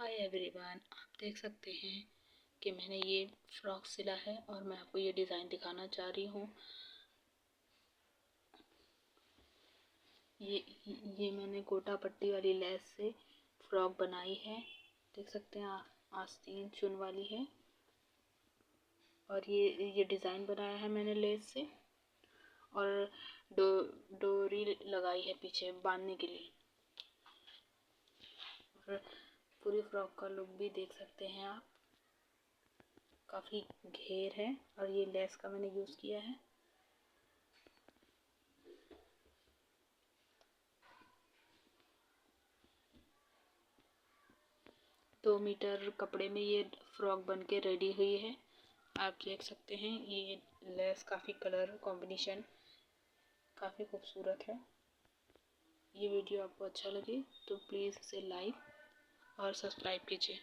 Hi everyone, आप देख सकते हैं कि मैंने ये फ्रॉक सिला है और मैं आपको ये डिज़ाइन दिखाना चाह रही हूँ। ये मैंने गोटा पट्टी वाली लेस से फ्रॉक बनाई है। देख सकते हैं आस्तीन चुन वाली है और ये डिज़ाइन बनाया है मैंने लेस से और डोरी लगाई है पीछे बांधने के लिए। और पूरी फ्रॉक का लुक भी देख सकते हैं आप, काफ़ी घेर है और ये लेस का मैंने यूज़ किया है। दो मीटर कपड़े में ये फ्रॉक बन के रेडी हुई है। आप देख सकते हैं ये लेस काफ़ी कलर कॉम्बिनेशन काफ़ी खूबसूरत है। ये वीडियो आपको अच्छा लगे तो प्लीज़ इसे लाइक और सब्सक्राइब कीजिए।